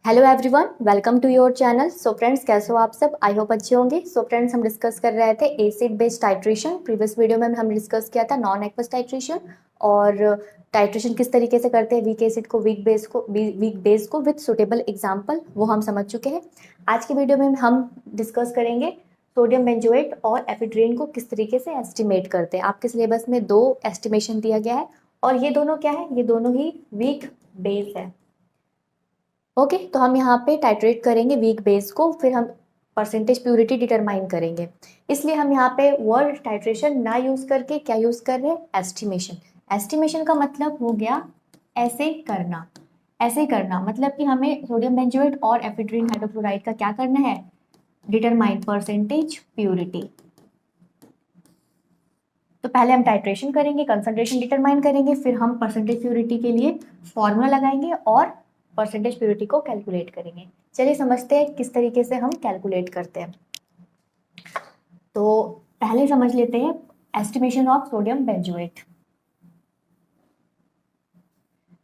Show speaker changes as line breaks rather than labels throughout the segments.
Hello everyone, welcome to your channel. So friends, कैसे हो आप सब? आई होप अच्छे होंगे। सो फ्रेंड्स, हम डिस्कस कर रहे थे acid based titration. Previous video में हम डिस्कस किया था नॉन एक्वस टाइट्रेशन और टाइट्रेशन किस तरीके से करते हैं वीक एसिड को वीक बेस को विद सुटेबल एग्जांपल, वो हम समझ चुके हैं। आज की वीडियो में हम डिस्कस करेंगे सोडियम बेंजोएट और एफिड्रिन को किस तरीके से एस्टिमेट करते हैं। आपके सिलेबस में दो एस्टिमेशन दिया गया है और ये दोनों क्या है? ये दोनों ही वीक बेस है। ओके, तो हम यहाँ पे टाइट्रेट करेंगे वीक बेस को, फिर हम परसेंटेज प्यूरिटी डिटरमाइन करेंगे। इसलिए हम यहाँ पे वर्ड टाइट्रेशन ना यूज करके क्या यूज कर रहे हैं? एस्टिमेशन। एस्टिमेशन का मतलब हो गया ऐसे करना। ऐसे करना मतलब कि हमें सोडियम बेंजोएट और एफिड्रिन हाइड्रोक्लोराइड का क्या करना है? Determine percentage purity. तो पहले हम टाइट्रेशन करेंगे, कंसंट्रेशन डिटरमाइन करेंगे, फिर हम परसेंटेज प्यूरिटी के लिए फॉर्मूला लगाएंगे और परसेंटेज प्यूरिटी को कैलकुलेट करेंगे। चलिए समझते हैं किस तरीके से हम कैलकुलेट करते हैं। तो पहले समझ लेते हैं estimation of sodium benzoate.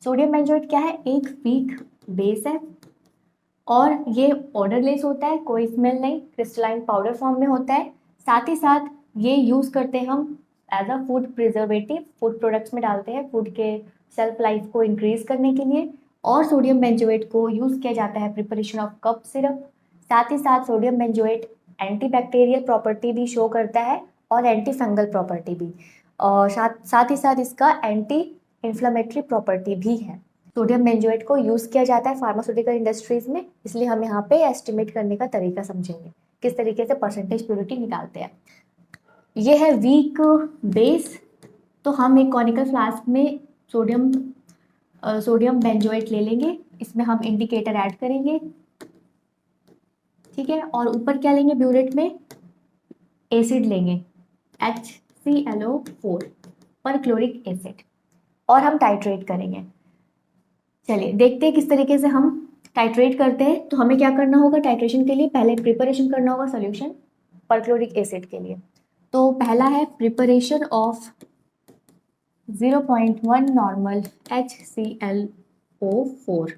Sodium benzoate क्या है? एक वीक बेस है और ये ऑर्डरलेस होता है, कोई स्मेल नहीं, क्रिस्टलाइन पाउडर फॉर्म में होता है। साथ ही साथ ये यूज करते हैं हम as a food preservative, food products में डालते हैं फूड के शेल्फ लाइफ को इंक्रीज करने के लिए। और सोडियम बेंजोएट को यूज किया जाता है प्रिपरेशन ऑफ कप सिरप। साथ ही साथ सोडियम बेंजोएट एंटीबैक्टीरियल प्रॉपर्टी भी शो करता है और एंटी फंगल प्रॉपर्टी भी, और साथ ही साथ इसका एंटी इन्फ्लेमेटरी प्रॉपर्टी भी है। सोडियम बेंजोएट को यूज किया जाता है फार्मास्यूटिकल इंडस्ट्रीज में, इसलिए हम यहाँ पे एस्टिमेट करने का तरीका समझेंगे किस तरीके से परसेंटेज प्यूरिटी निकालते हैं। ये है वीक बेस। तो हम एक कॉनिकल फ्लास्क में सोडियम बेंजोएट ले लेंगे, इसमें हम इंडिकेटर ऐड करेंगे, ठीक है। और ऊपर क्या लेंगे? ब्यूरेट में एसिड लेंगे HClO4 पर क्लोरिक एसिड, और हम टाइट्रेट करेंगे। चलिए देखते हैं किस तरीके से हम टाइट्रेट करते हैं। तो हमें क्या करना होगा? टाइट्रेशन के लिए पहले प्रिपरेशन करना होगा सॉल्यूशन परक्लोरिक एसिड के लिए। तो पहला है प्रिपरेशन ऑफ 0.1 नॉर्मल HClO4।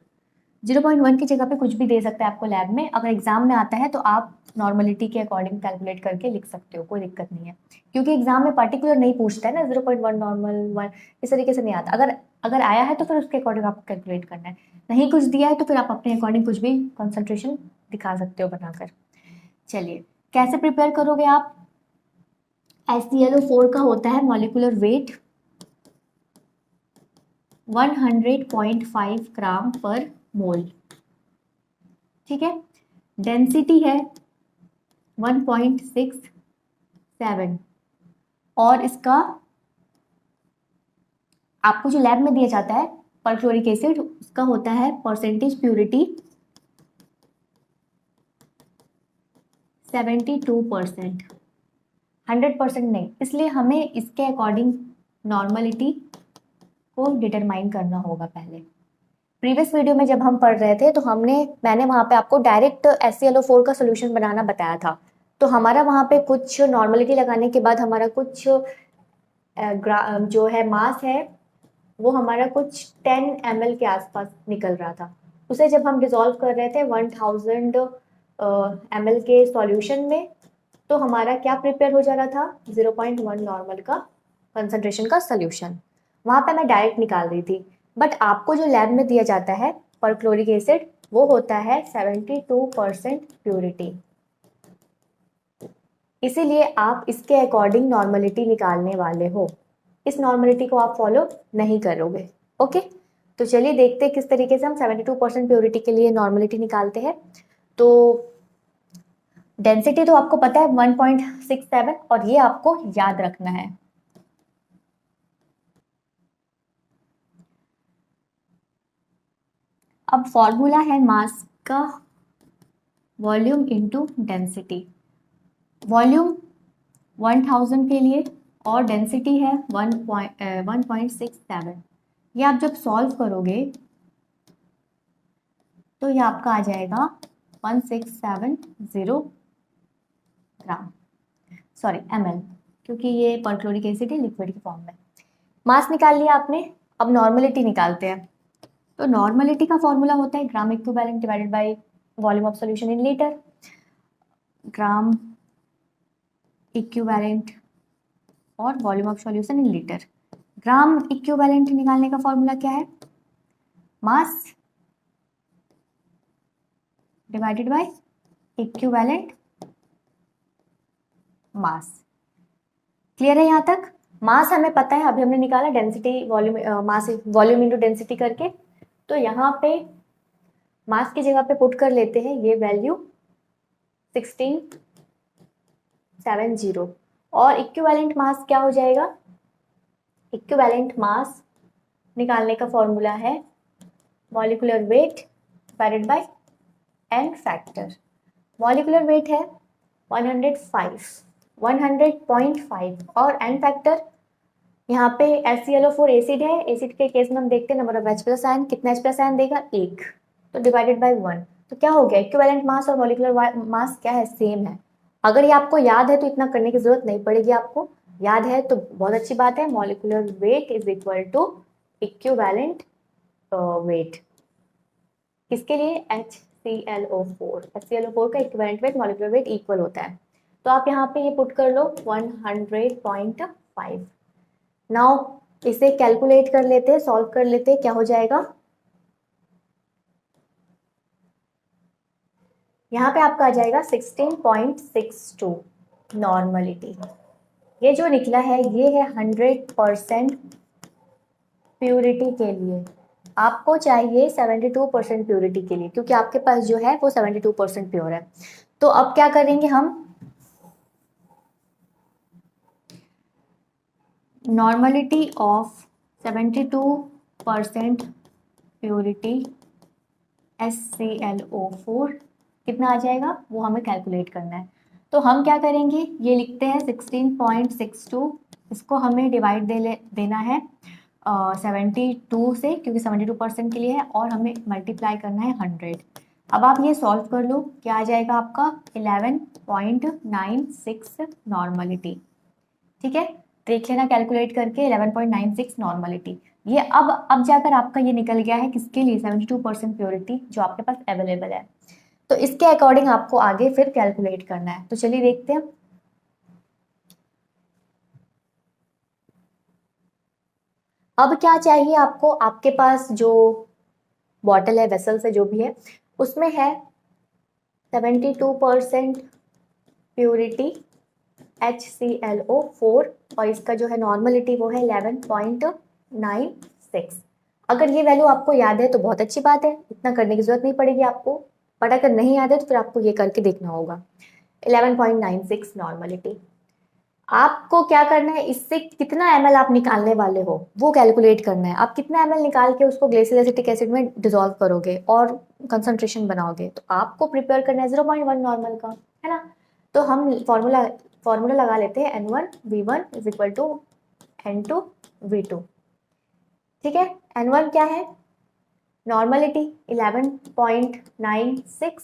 0.1 की जगह पे कुछ भी दे सकते हैं आपको लैब में। अगर एग्जाम में आता है तो आप नॉर्मलिटी के अकॉर्डिंग कैलकुलेट करके लिख सकते हो, कोई दिक्कत नहीं है, क्योंकि एग्जाम में पर्टिकुलर नहीं पूछता है ना। 0.1 नॉर्मल 1 इस तरीके से नहीं आता। अगर अगर आया है तो फिर उसके अकॉर्डिंग आपको कैलकुलेट करना है। नहीं कुछ दिया है तो फिर आप अपने अकॉर्डिंग कुछ भी कंसंट्रेशन दिखा सकते हो बनाकर। चलिए कैसे प्रिपेयर करोगे आप? HClO4 का होता है मॉलिक्यूलर वेट 100.5 ग्राम पर मोल, ठीक है। डेंसिटी है 1.67 और इसका आपको जो लैब में दिया जाता है परक्लोरिक एसिड, उसका होता है परसेंटेज प्यूरिटी 72%। 100% नहीं, इसलिए हमें इसके अकॉर्डिंग नॉर्मलिटी को डिटरमाइन करना होगा पहले। प्रीवियस वीडियो में जब हम पढ़ रहे थे तो मैंने वहां पे आपको डायरेक्ट HClO4 का सोल्यूशन बनाना बताया था। तो हमारा वहां पे कुछ नॉर्मलिटी लगाने के बाद हमारा कुछ जो है मास है वो हमारा कुछ 10 ml के आसपास निकल रहा था। उसे जब हम डिसॉल्व कर रहे थे 1000 ml के सॉल्यूशन में, तो हमारा क्या प्रिपेयर हो जा रहा था? 0.1 नॉर्मल का कंसंट्रेशन का सोल्यूशन। वहां पे मैं डायरेक्ट निकाल रही थी, बट आपको जो लैब में दिया जाता है परक्लोरिक एसिड वो होता है 72% प्यूरिटी, इसीलिए आप इसके अकॉर्डिंग नॉर्मलिटी निकालने वाले हो। इस नॉर्मलिटी को आप फॉलो नहीं करोगे। ओके, तो चलिए देखते हैं किस तरीके से हम 72% प्योरिटी के लिए नॉर्मलिटी निकालते हैं। तो डेंसिटी तो आपको पता है 1.67 और ये आपको याद रखना है। अब फॉर्मूला है मास का वॉल्यूम इनटू डेंसिटी। वॉल्यूम 1000 के लिए और डेंसिटी है 1.67। ये आप जब सॉल्व करोगे तो ये आपका आ जाएगा 1670 ग्राम, सॉरी ml, क्योंकि ये परक्लोरिक एसिड है लिक्विड की फॉर्म में। मास निकाल लिया आपने, अब नॉर्मलिटी निकालते हैं। तो नॉर्मलिटी का फॉर्मूला होता है gram equivalent divided by volume of solution in litre. Gram equivalent और volume of solution in litre. Gram equivalent निकालने का फॉर्मूला क्या है? Mass divided by equivalent mass. Clear है यहाँ तक? मास हमें पता है, अभी हमने निकाला density volume, mass volume into density करके। तो यहाँ पे मास की जगह पे पुट कर लेते हैं ये वैल्यू 1670 और इक्विवेलेंट मास क्या हो जाएगा? इक्विवेलेंट मास निकालने का फॉर्मूला है molecular weight divided by n factor. Molecular weight है 100.5 और एन फैक्टर यहाँ पे HClO4 एसिड है। एसिड के केस में हम देखते हैं number of H plus ion, कितना H प्लस आयन देगा? 1, तो डिवाइडेड बाय 1। तो क्या हो गया? इक्विवेलेंट मास और मॉलिक्यूलर मास क्या है? सेम है। अगर ये आपको याद है तो इतना करने की जरूरत नहीं पड़ेगी, आपको याद है तो बहुत अच्छी बात है। Molecular weight is equal to equivalent weight, किसके लिए? HClO4 का equivalent weight molecular weight equal होता है। तो आप यहाँ पे ये पुट कर लो 100.5। नाउ इसे कैलकुलेट कर लेते हैं, सॉल्व कर लेते हैं, क्या हो जाएगा? यहाँ पे आपका आ जाएगा 16.62 नॉर्मलिटी। ये जो निकला है ये है 100% प्योरिटी के लिए। आपको चाहिए 72% प्योरिटी के लिए, क्योंकि आपके पास जो है वो 72% प्योर है। तो अब क्या करेंगे हम? नॉर्मलिटी ऑफ 72% प्योरिटी HClO4 कितना आ जाएगा वो हमें कैलकुलेट करना है। तो हम क्या करेंगे, ये लिखते हैं 16.62, इसको हमें डिवाइड देना है 72 से, क्योंकि 72% के लिए है, और हमें मल्टीप्लाई करना है 100। अब आप ये सॉल्व कर लो, क्या आ जाएगा आपका? 11.96 नॉर्मलिटी। ठीक है, देख लेना कैलकुलेट करके 11.96 नॉर्मलिटी। ये अब जाकर आपका ये निकल गया है किसके लिए? 72% प्योरिटी जो आपके पास अवेलेबल है। तो इसके अकॉर्डिंग आपको आगे फिर कैलकुलेट करना है। तो चलिए देखते हैं। अब क्या चाहिए आपको? आपके पास जो बॉटल है, वेसल से जो भी है, उसमें है 72% प्योरिटी HClO4 और इसका जो है नॉर्मलिटी वो है 11.96। अगर ये वैल्यू आपको याद है तो बहुत अच्छी बात है, इतना करने की जरूरत नहीं पड़ेगी आपको। बट अगर नहीं याद है तो फिर आपको ये करके देखना होगा। 11.96 नॉर्मलिटी। आपको क्या करना है, इससे कितना ml आप निकालने वाले हो वो कैलकुलेट करना है। आप कितना ml निकाल के उसको ग्लेशियल एसिटिक एसिड में डिसॉल्व करोगे और कंसंट्रेशन बनाओगे, तो आपको प्रिपेयर करना है 0.1 नॉर्मल का, है ना। तो हम फॉर्मूला लगा लेते हैं N1V1 is equal to N2V2। ठीक है, N1 क्या है? Normality 11.96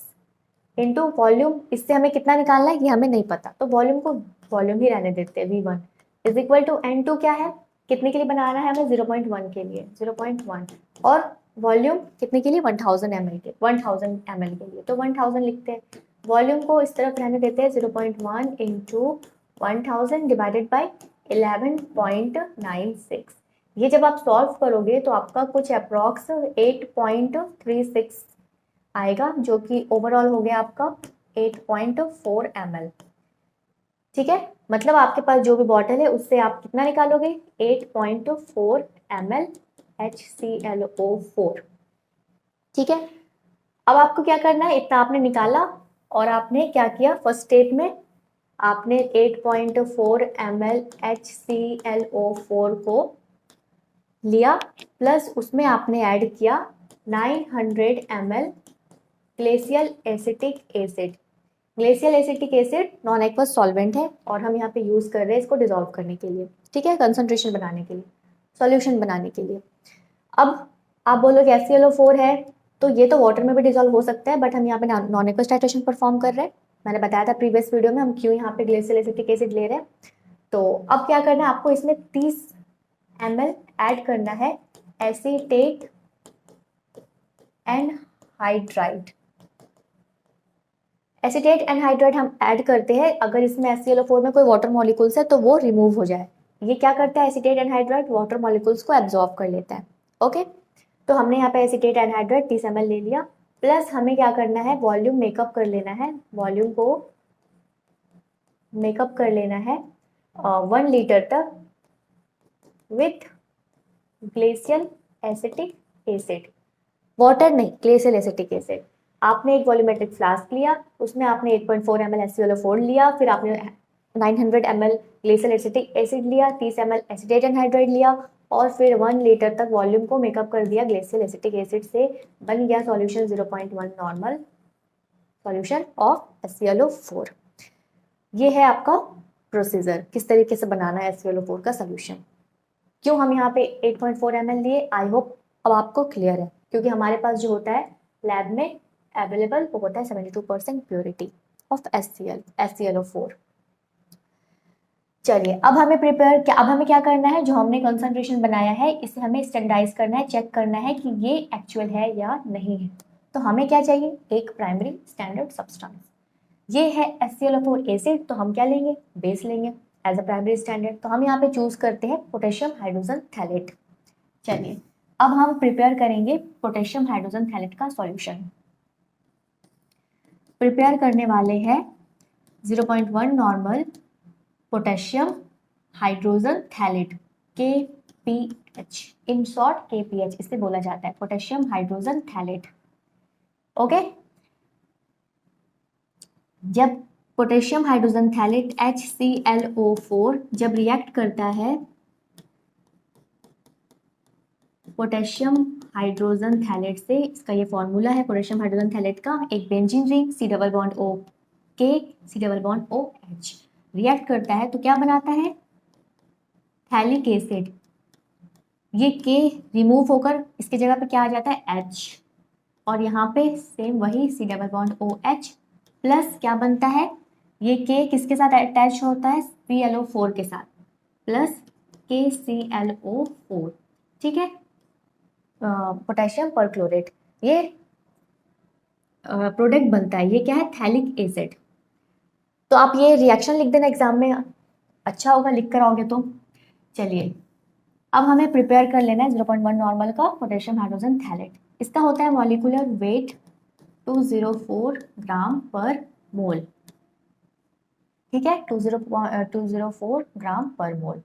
into volume. इससे हमें कितना निकालना है ये हमें नहीं पता, तो वॉल्यूम को वॉल्यूम ही रहने देते हैं। V1 is equal to N2 क्या है? कितने के लिए बनाना है हमें? 0.1 के लिए, 0.1। और वॉल्यूम कितने के लिए? 1000 ml के, 1000 ml के लिए, तो 1000 लिखते हैं। वॉल्यूम को इस तरफ रहने देते हैं 0.1 इंटू 1000 डिवाइडेड बाई 11.96। ये जब आप सॉल्व करोगे तो आपका कुछ अप्रॉक्स 8.36 आएगा, जो कि ओवरऑल हो गया आपका 8.4 ml। ठीक है, मतलब आपके पास जो भी बॉटल है उससे आप कितना निकालोगे? 8.4 ml HClO4। ठीक है, अब आपको क्या करना है? इतना आपने निकाला और आपने क्या किया? फर्स्ट स्टेप में आपने 8.4 ml HClO4 को लिया, प्लस उसमें आपने ऐड किया 900 ml glacial acetic acid. Glacial acetic acid non aqueous solvent है और हम यहाँ पे यूज कर रहे हैं इसको डिसॉल्व करने के लिए। ठीक है, कंसंट्रेशन बनाने के लिए, सॉल्यूशन बनाने के लिए। अब आप बोलोगे HClO4 है तो ये तो वाटर में भी डिसॉल्व हो सकता है, बट हम यहाँ पे नॉन एक्वस टाइट्रेशन परफॉर्म कर रहे हैं। मैंने बताया था प्रीवियस वीडियो में हम क्यों यहाँ पे ग्लेशियल एसिटिक एसिड ले रहे हैं। तो अब क्या करना है आपको? इसमें 30 ml ऐड करना है एसीटेट एनहाइड्राइड। एसीटेट एनहाइड्राइड हम ऐड करते हैं अगर इसमें HClO4 में कोई वाटर मॉलिक्यूल्स है तो वो रिमूव हो जाए। ये क्या करता है एसीटेट एनहाइड्राइड, वाटर मॉलिक्यूल्स को एब्जॉर्ब कर लेता है। ओके, तो हमने यहाँ पे एसीटेट एनहाइड्राइड 30 ml ले लिया। प्लस हमें क्या करना है, वॉल्यूम मेकअप कर लेना है, वॉल्यूम को मेकअप कर लेना है 1 लीटर तक with glacial acetic acid. Water नहीं, ग्लेशियल एसिटिक एसिड। आपने एक वॉल्यूमेट्रिक फ्लास्क लिया, उसमें आपने 8.4 ml HClO4 लिया, फिर आपने 900 ml ग्लेशियल एसिटिक एसिड लिया, 30 ml एसीटेट एनहाइड्राइड लिया और फिर 1 लीटर तक वॉल्यूम को मेकअप कर दिया ग्लेशियल एसिटिक एसिड से। बन गया solution 0.1 normal solution of HClO4। ये है आपका प्रोसीजर, किस तरीके से बनाना है HClO4 का सोल्यूशन। क्यों हम यहाँ पे 8.4 ml लिए, आई होप अब आपको क्लियर है, क्योंकि हमारे पास जो होता है लैब में अवेलेबल वो होता है 72% प्योरिटी ऑफ HClO4। चलिए अब हमें अब हमें क्या करना है, जो हमने कंसंट्रेशन बनाया है इसे हमें स्टैंडर्डाइज करना है, चेक करना है कि ये एक्चुअल है या नहीं है। तो हमें क्या चाहिए, एक प्राइमरी स्टैंडर्ड सब्सटेंस। ये है HClO4 एसिड, तो हम क्या लेंगे, बेस लेंगे एज अ प्राइमरी स्टैंडर्ड। तो हम यहाँ पे चूज करते हैं पोटेशियम हाइड्रोजन थैलेट। चलिए अब हम प्रिपेयर करेंगे पोटेशियम हाइड्रोजन थैलेट का सॉल्यूशन। प्रिपेयर करने वाले हैं 0.1 normal potassium hydrogen phthalate KPH, in short KPH इसे बोला जाता है, पोटेशियम हाइड्रोजन थैलेट। ओके, जब पोटेशियम हाइड्रोजन थैलेट HClO4 जब रिएक्ट करता है पोटेशियम हाइड्रोजन थैलेट से, इसका ये फॉर्मूला है पोटेशियम हाइड्रोजन थैलेट का, एक benzene ring C double bond O K C double bond OH react करता है तो क्या बनाता है, थैलिक एसिड। ये K रिमूव होकर इसके जगह पे क्या आ जाता है H, और यहाँ पे सेम वही C double bond OH plus क्या बनता है, ये K किसके साथ अटैच होता है, ClO4 के साथ, प्लस KClO4। ठीक है, पोटेशियम परक्लोरेट ये प्रोडक्ट बनता है, ये क्या है, थैलिक एसिड। तो आप ये रिएक्शन लिख देना एग्जाम में, अच्छा होगा लिख कर आओगे तो। चलिए अब हमें प्रिपेयर कर लेना है 0.1 नॉर्मल का पोटेशियम हाइड्रोजन थैलेट। इसका होता है मॉलिक्यूलर वेट 204 ग्राम पर मोल। ठीक है, 204 ग्राम पर मोल,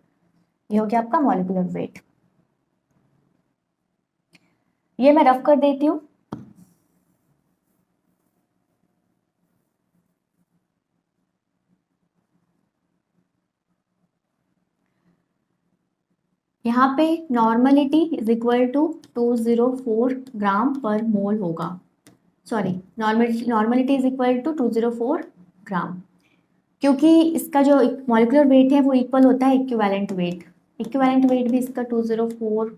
ये हो गया आपका मॉलिक्यूलर वेट। ये मैं रफ कर देती हूँ। यहाँ पे normality is equal to 204 gram per mole होगा, sorry normality is equal to 204 gram, क्योंकि इसका जो मॉलिक्यूलर वेट है वो इक्वल होता है इक्विवेलेंट वेट। इक्विवेलेंट वेट भी इसका 204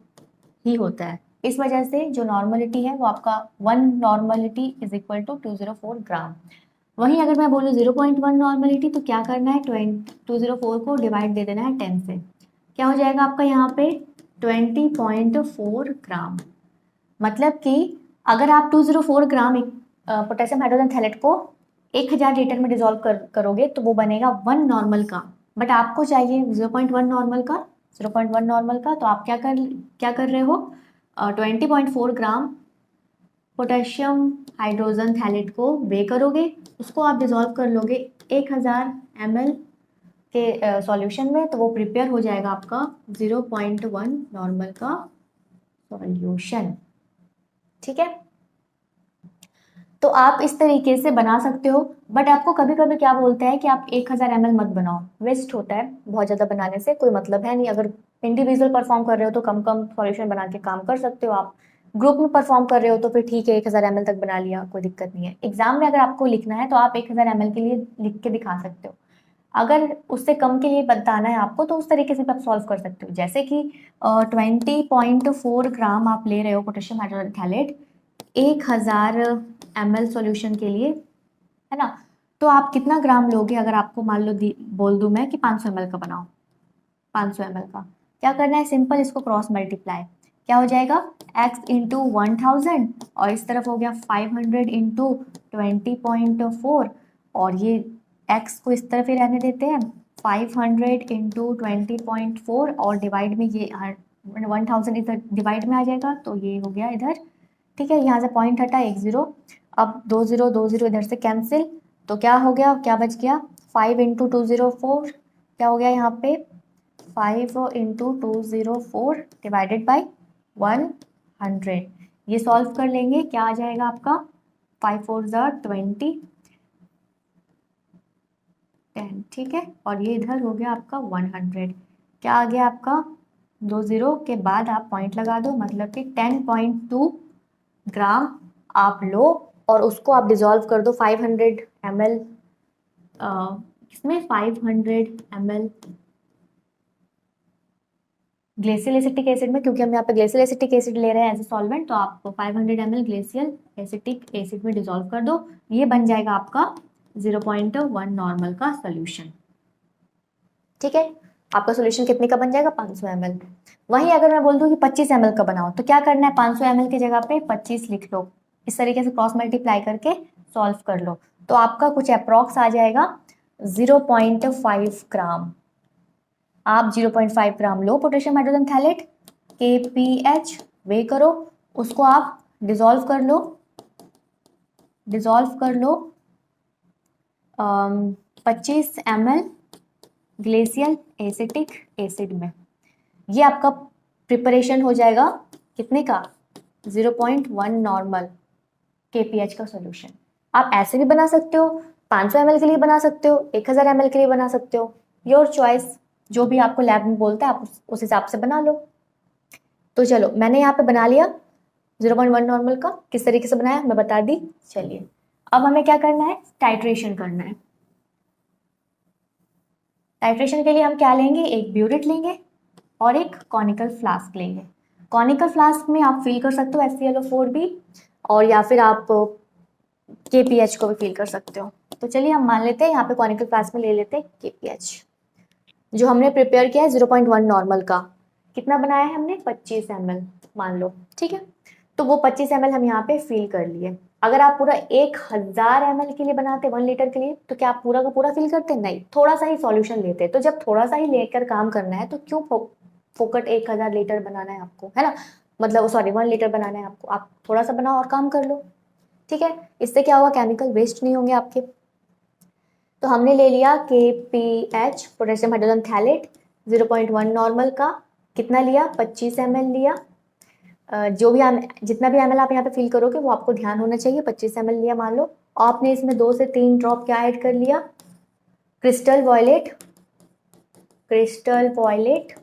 ही होता है, इस वजह से जो नॉर्मलिटी है वो आपका 1 नॉर्मलिटी इज इक्वल टू 204 ग्राम। वहीं अगर मैं बोलूँ 0.1 नॉर्मलिटी तो क्या करना है, 204 को डिवाइड दे देना है 10 से, क्या हो जाएगा आपका यहाँ पे 20.4 ग्राम। मतलब कि अगर आप 204 ग्राम पोटेशियम हाइड्रोजन थैलेट को 1000 लीटर में डिजोल्व करोगे तो वो बनेगा 1 नॉर्मल का, बट आपको चाहिए 0.1 नॉर्मल का, 0.1 नॉर्मल का। तो आप क्या कर रहे हो, 20.4 ग्राम पोटेशियम हाइड्रोजन थैलेट को वे करोगे, उसको आप डिजोल्व कर लोगे 1000 ml के सॉल्यूशन में, तो वो प्रिपेयर हो जाएगा आपका 0.1 नॉर्मल का सॉल्यूशन। ठीक है, तो आप इस तरीके से बना सकते हो, बट आपको कभी कभी क्या बोलते हैं कि आप 1000 ml मत बनाओ, वेस्ट होता है बहुत ज़्यादा बनाने से, कोई मतलब है नहीं। अगर इंडिविजुअल परफॉर्म कर रहे हो तो कम कम सॉल्यूशन बना के काम कर सकते हो आप, ग्रुप में परफॉर्म कर रहे हो तो फिर ठीक है 1000 ml तक बना लिया, कोई दिक्कत नहीं है। एग्जाम में अगर आपको लिखना है तो आप 1000 ml के लिए लिख के दिखा सकते हो, अगर उससे कम के लिए बताना है आपको तो उस तरीके से भी आप सॉल्व कर सकते हो। जैसे कि 20.4 ग्राम आप ले रहे हो potassium hydrogen phthalate 1000 ml solution के लिए, है ना, तो आप कितना ग्राम लोगे, अगर आपको मान लो बोल दूं मैं कि 500 ml का बनाओ, 500 ml का क्या करना है, सिंपल इसको क्रॉस मल्टीप्लाई, क्या हो जाएगा x इंटू 1000 और इस तरफ हो गया 500 इंटू 20.4 और ये x को इस तरफ ही रहने देते हैं 500 इंटू 20.4 और डिवाइड में ये 1000 इधर डिवाइड में आ जाएगा तो ये हो गया इधर। ठीक है, यहाँ से पॉइंट हटा 1 0। अब 2 0 2 0 इधर से कैंसिल तो क्या हो गया, क्या बच गया 5 इंटू 204 क्या हो गया यहाँ पे 5 इंटू 204 डिवाइडेड बाई 100। ये सॉल्व कर लेंगे क्या आ जाएगा आपका 5 4 20 10। ठीक है, और ये इधर हो गया आपका 100। क्या आ गया आपका 2 0 के बाद आप पॉइंट लगा दो, मतलब कि 10.2 ग्राम आप लो और उसको आप डिजोल्व कर दो 500 ml इसमें 500 ml ग्लेशियल एसिटिक एसिड में, क्योंकि हम यहाँ पे ग्लेशियल एसिटिक एसिड ले रहे हैं एज ए सॉल्वेंट, तो आप 500 ml ग्लेशियल एसिटिक एसिड में डिजोल्व कर दो। ये बन जाएगा आपका 0.1 नॉर्मल का सोल्यूशन। ठीक है, आपका सोल्यूशन कितने का बन जाएगा 500 ml। वहीं अगर मैं बोल दूं कि 25 ml का बनाओ तो क्या करना है 500 ml की जगह पे 25 लिख लो, इस तरीके से क्रॉस मल्टीप्लाई करके सॉल्व कर लो तो आपका कुछ अप्रॉक्स आ जाएगा 0.5 ग्राम। आप 0.5 ग्राम लो पोटेशियम हाइड्रोजन थैलेट KPH वे करो, उसको आप डिजोल्व कर लो 25 ml ग्लेशियल एसिटिक एसिड में। ये आपका प्रिपरेशन हो जाएगा कितने का 0.1 नॉर्मल KPH का सॉल्यूशन। आप ऐसे भी बना सकते हो, 500 ml के लिए बना सकते हो, 1000 ml के लिए बना सकते हो, योर चॉइस, जो भी आपको लैब में बोलता है आप उस हिसाब से बना लो। तो चलो मैंने यहाँ पे बना लिया 0.1 नॉर्मल का, किस तरीके से बनाया मैं बता दी। चलिए अब हमें क्या करना है, टाइट्रेशन करना है। टाइट्रेशन के लिए हम क्या लेंगे, एक ब्यूरेट लेंगे और एक कॉनिकल फ्लास्क लेंगे। कॉनिकल फ्लास्क में आप फिल कर सकते हो HClO4b और या फिर आप KPH को भी फिल कर सकते हो। तो चलिए हम मान लेते हैं यहाँ पे कॉनिकल फ्लास्क में ले लेते हैं KPH जो हमने प्रिपेयर किया है 0.1 नॉर्मल का। कितना बनाया है हमने 25 ml मान लो। ठीक है, तो वो 25 ml हम यहाँ पे फिल कर लिए। अगर आप पूरा 1000 ml के लिए बनाते 1 लीटर के लिए तो क्या आप पूरा का पूरा फिल करते, नहीं, थोड़ा सा ही सॉल्यूशन लेते। तो जब थोड़ा सा ही लेकर काम करना है तो क्यों फोकट 1000 लीटर बनाना है आपको, है ना, मतलब सॉरी 1 लीटर बनाना है आपको, आप थोड़ा सा बनाओ और काम कर लो। ठीक है, इससे क्या होगा, केमिकल वेस्ट नहीं होंगे आपके। तो हमने ले लिया KPH potassium hydrogen phthalate 0.1 normal का। कितना लिया 25 ml लिया। जो भी जितना भी ml आप यहाँ पे फिल करोगे वो आपको ध्यान होना चाहिए। 25 ml लिया मान लो, आपने इसमें 2 से 3 ड्रॉप क्या ऐड कर लिया, क्रिस्टल वॉयलेट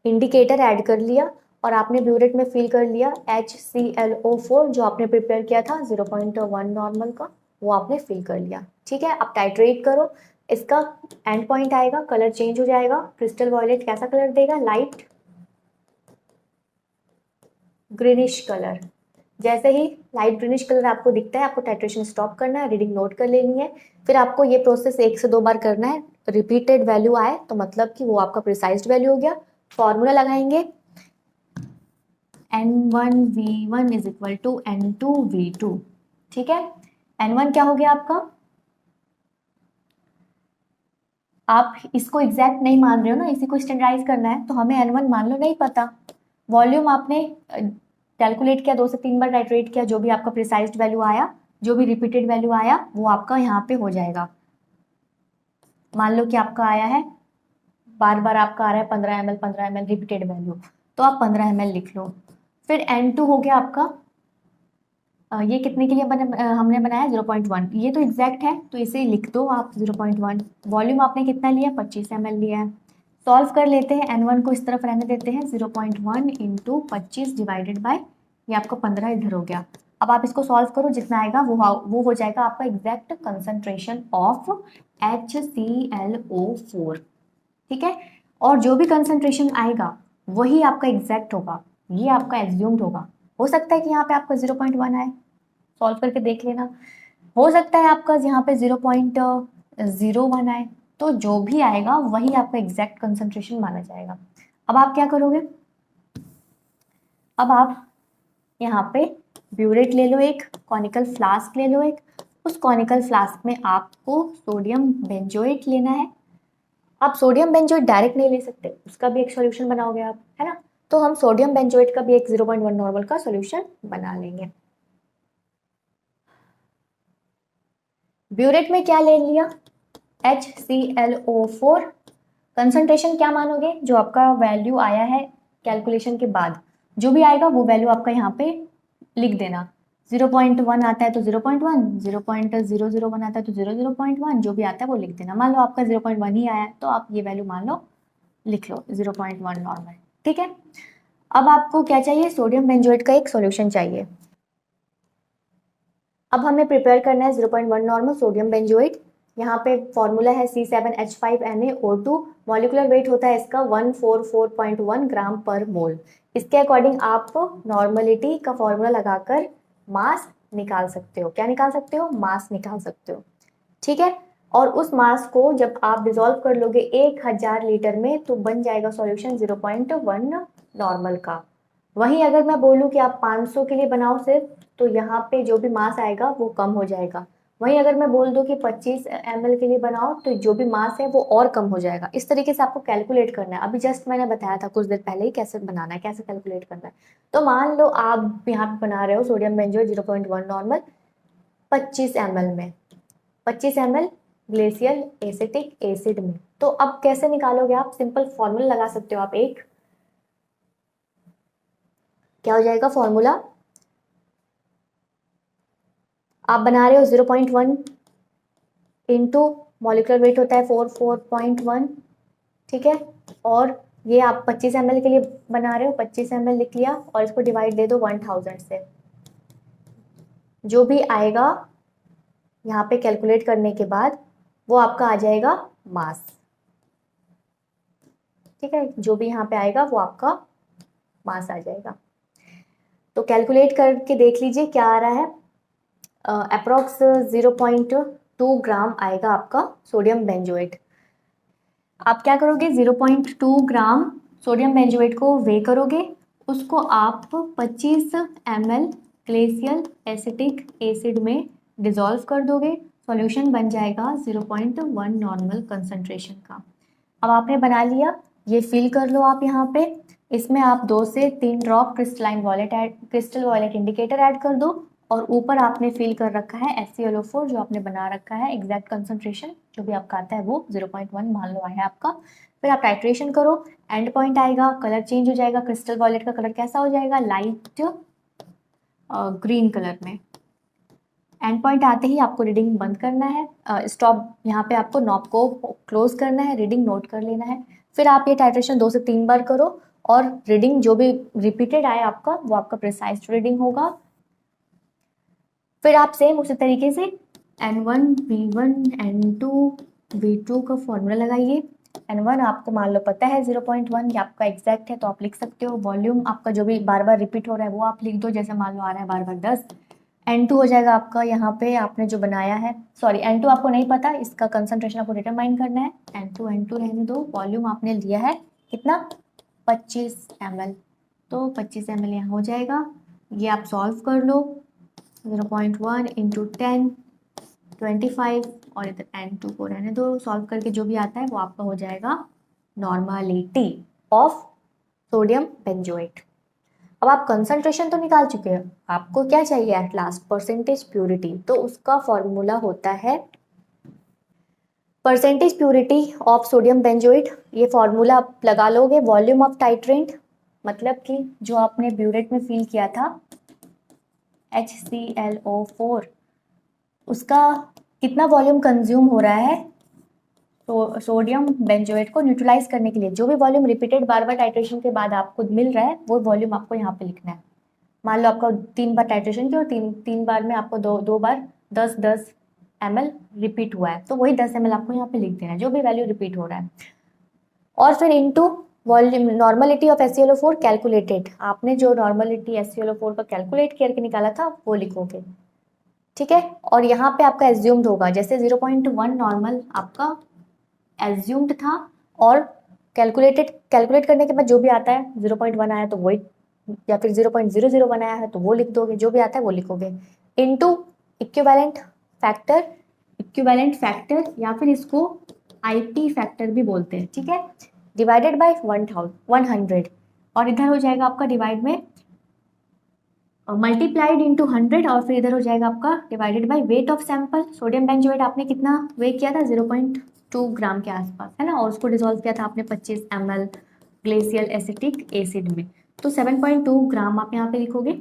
इंडिकेटर ऐड कर लिया और आपने ब्यूरेट में फिल कर लिया HClO4 जो आपने प्रिपेयर किया था 0.1 नॉर्मल का, वो आपने फिल कर लिया। ठीक है, अब टाइट्रेट करो, इसका एंड पॉइंट आएगा, कलर चेंज हो जाएगा। क्रिस्टल वॉयलेट कैसा कलर देगा, लाइट ग्रीनिश कलर। जैसे ही लाइट ग्रीनिश कलर आपको दिखता है आपको टाइट्रेशन स्टॉप करना है, रीडिंग नोट कर लेनी है। फिर आपको ये प्रोसेस 1 से 2 बार करना है। रिपीटेड वैल्यू आए तो मतलब कि वो आपका प्रिसाइज्ड वैल्यू हो गया। फॉर्मूला लगाएंगे N1V1 is equal to N2V2। ठीक है, N1 क्या हो गया आपका, आप इसको एग्जैक्ट नहीं मान रहे हो ना, इसी को स्टैंडर्डाइज करना है तो हमें N1 मान लो, नहीं पता। वॉल्यूम आपने कैलकुलेट किया, 2 से 3 बार टाइट्रेट किया, जो भी आपका प्रिसाइज्ड वैल्यू आया, जो भी रिपीटेड वैल्यू आया वो आपका यहाँ पे हो जाएगा। मान लो कि आपका आया है, बार बार आपका आ रहा है 15 ml रिपीटेड वैल्यू, तो आप 15 ml लिख लो। फिर N2 हो गया आपका, ये कितने के लिए हमने बनाया 0.1, ये तो एग्जैक्ट है तो इसे लिख दो आप 0.1। वॉल्यूम आपने कितना लिया 25 ml लिया है। सॉल्व कर लेते हैं, N1 को इस तरफ रहने देते हैं, 0.1 इंटू 25 डिवाइडेड बाय ये आपका 15 इधर हो गया। अब आप इसको सॉल्व करो, जितना आएगा वो हो जाएगा आपका एग्जैक्ट कंसंट्रेशन ऑफ HClO4। ठीक है, और जो भी कंसंट्रेशन आएगा वही आपका एग्जैक्ट होगा, ये आपका एज्यूम्ड होगा। हो सकता है कि यहाँ पे आपका 0.1 आए, सॉल्व करके देख लेना। हो सकता है आपका यहाँ पे 0.01 आए, तो जो भी आएगा वही आपका एग्जैक्ट कंसंट्रेशन माना जाएगा। अब आप क्या करोगे, अब आप यहाँ पे ब्यूरेट ले लो, एक कॉनिकल फ्लास्क ले लो, एक उस कॉनिकल फ्लास्क में आपको सोडियम बेंजोएट लेना है। आप सोडियम बेंजोएट डायरेक्ट नहीं ले सकते, उसका भी एक सॉल्यूशन बनाओगे आप, है ना। तो हम सोडियम बेंजोएट का भी एक 0.1 नॉर्मल का सॉल्यूशन बना लेंगे। ब्यूरेट में क्या ले लिया, HClO4। कंसंट्रेशन क्या मानोगे, जो आपका वैल्यू आया है कैलकुलेशन के बाद, जो भी आएगा वो वैल्यू आपका यहाँ पे लिख देना। 0.1 आता है तो 0.1, 0.001 आता है तो 0.1, जो भी आता है वो लिख देना। मान लो आपका 0.1 ही आया है तो आप ये वैल्यू मान लो लिख लो 0.1 नॉर्मल, ठीक है। अब आपको क्या चाहिए, सोडियम बेंजोएट का एक सॉल्यूशन चाहिए। अब हमें प्रिपेयर करना है 0.1 नॉर्मल सोडियम बेंजोएट। यहाँ पे फॉर्मूला है C7H5NaO2। मॉलिकुलर वेट होता है इसका 144.1 ग्राम पर मोल। इसके अकॉर्डिंग आप नॉर्मलिटी का फॉर्मूला लगाकर मास निकाल सकते हो। क्या निकाल सकते हो, मास निकाल सकते हो, ठीक है। और उस मास को जब आप डिसॉल्व कर लोगे 1000 लीटर में तो बन जाएगा सॉल्यूशन 0.1 नॉर्मल का। वहीं अगर मैं बोलूँ कि आप 500 के लिए बनाओ सिर्फ, तो यहाँ पे जो भी मास आएगा वो कम हो जाएगा। वहीं अगर मैं बोल दूँ कि 25 ml के लिए बनाओ तो जो भी मास है वो और कम हो जाएगा। इस तरीके से आपको कैलकुलेट करना है। अभी जस्ट मैंने बताया था कुछ देर पहले ही कैसे बनाना है, कैसे कैलकुलेट करना है। तो मान लो आप यहाँ पे बना रहे हो सोडियम बेंजोएट 0.1 नॉर्मल 25 ml में, 25 ml ग्लेशियल एसिटिक एसिड में। तो अब कैसे निकालोगे आप, सिंपल फॉर्मूला लगा सकते हो आप। एक क्या हो जाएगा फॉर्मूला, आप बना रहे हो 0.1 इंटू मॉलिकुलर वेट होता है 44.1, ठीक है। और ये आप 25 ml के लिए बना रहे हो, 25 ml लिख लिया और इसको डिवाइड दे दो 1000 से। जो भी आएगा यहाँ पे कैलकुलेट करने के बाद वो आपका आ जाएगा मास, ठीक है। जो भी यहाँ पे आएगा वो आपका मास आ जाएगा। तो कैलकुलेट करके देख लीजिए क्या आ रहा है। अप्रोक्स 0.2 ग्राम आएगा आपका सोडियम बेंजोएट। आप क्या करोगे, 0.2 ग्राम सोडियम बेंजोएट को वे करोगे, उसको आप 25 ml ग्लेशियल एसिटिक एसिड में डिसॉल्व कर दोगे। सॉल्यूशन बन जाएगा 0.1 नॉर्मल कंसंट्रेशन का। अब आपने बना लिया, ये फिल कर लो आप यहाँ पे। इसमें आप 2 से 3 drop crystal violet indicator add कर दो। और ऊपर आपने फिल कर रखा है HClO4 जो आपने बना रखा है। एग्जैक्ट कंसंट्रेशन जो भी आपका आता है वो 0.1 मान लो आया है आपका। फिर आप टाइट्रेशन करो, एंड पॉइंट आएगा, कलर चेंज हो जाएगा। क्रिस्टल वॉयलेट का कलर कैसा हो जाएगा, लाइट ग्रीन कलर में। एंड पॉइंट आते ही आपको रीडिंग बंद करना है, स्टॉप यहाँ पे आपको नॉब को क्लोज करना है, रीडिंग नोट कर लेना है। फिर आप ये टाइट्रेशन 2 से 3 बार करो और रीडिंग जो भी रिपीटेड आए आपका वो आपका प्रिसाइज रीडिंग होगा। फिर आप सेम उसी तरीके से N1 V1 N2 V2 का फॉर्मूला लगाइए। N1 आपको मान लो पता है 0.1, ये आपका एग्जैक्ट है तो आप लिख सकते हो। वॉल्यूम आपका जो भी बार बार रिपीट हो रहा है वो आप लिख दो, जैसे मान लो आ रहा है बार बार 10। N2 हो जाएगा आपका यहाँ पे आपने जो बनाया है, सॉरी N2 आपको नहीं पता, इसका कंसंट्रेशन आपको डिटरमाइन करना है। N2 रहने दो। वॉल्यूम आपने लिया है कितना, 25 ml, तो 25 ml यहाँ हो जाएगा। ये आप सॉल्व कर लो, 0.1 इंटू 10 25, और इधर N2 को रहने दो। सॉल्व करके जो भी आता है वो आपका हो जाएगा नॉर्मलिटी ऑफ सोडियम बेंजोएट। अब आप कंसंट्रेशन तो निकाल चुके हैं, आपको क्या चाहिए एट लास्ट, परसेंटेज प्यूरिटी। तो उसका फॉर्मूला होता है percentage purity of sodium benzoate. ये फॉर्मूला आप लगा लोगे, वॉल्यूम ऑफ टाइट्रेंट, मतलब कि जो आपने ब्यूरेट में फिल किया था HClO4, उसका कितना वॉल्यूम कंज्यूम हो रहा है तो सोडियम बेंजोएट को न्यूट्रलाइज करने के लिए। जो भी वॉल्यूम रिपीटेड बार बार टाइट्रेशन के बाद आपको मिल रहा है वो वॉल्यूम आपको यहाँ पे लिखना है। मान लो आपका 3 बार टाइट्रेशन की और तीन बार में आपको दो बार 10 ml रिपीट हुआ है, तो वही 10 ml आपको यहाँ पे लिख देना है, जो भी वैल्यू रिपीट हो रहा है। और फिर into volume normality of HClO4 calculated, आपने जो नॉर्मलिटी HClO4 का कैलकुलेट करके निकाला था वो लिखोगे, ठीक है। और यहाँ पे आपका एज्यूम्ड होगा, जैसे 0.1 नॉर्मल आपका एज्यूम्ड था और कैलकुलेट करने के बाद जो भी आता है 0.1 आया तो वही या फिर 0.001 आया है तो वो लिख दोगे, जो भी आता है वो लिखोगे, into equivalent factor, equivalent factor या फिर इसको आईपी फैक्टर भी बोलते हैं, ठीक है, डिवाइडेड बाय 100, और इधर हो जाएगा आपका डिवाइड में मल्टीप्लाइड इंटू 100, और फिर इधर हो जाएगा आपका divided by weight of sample. Sodium benzoate आपने कितना वेट किया था, 0.2 ग्राम के आसपास, है ना, और उसको डिसॉल्व किया था आपने 25 ml ग्लेशियल एसिटिक एसिड में, तो 7.2 ग्राम आप यहाँ पे लिखोगे,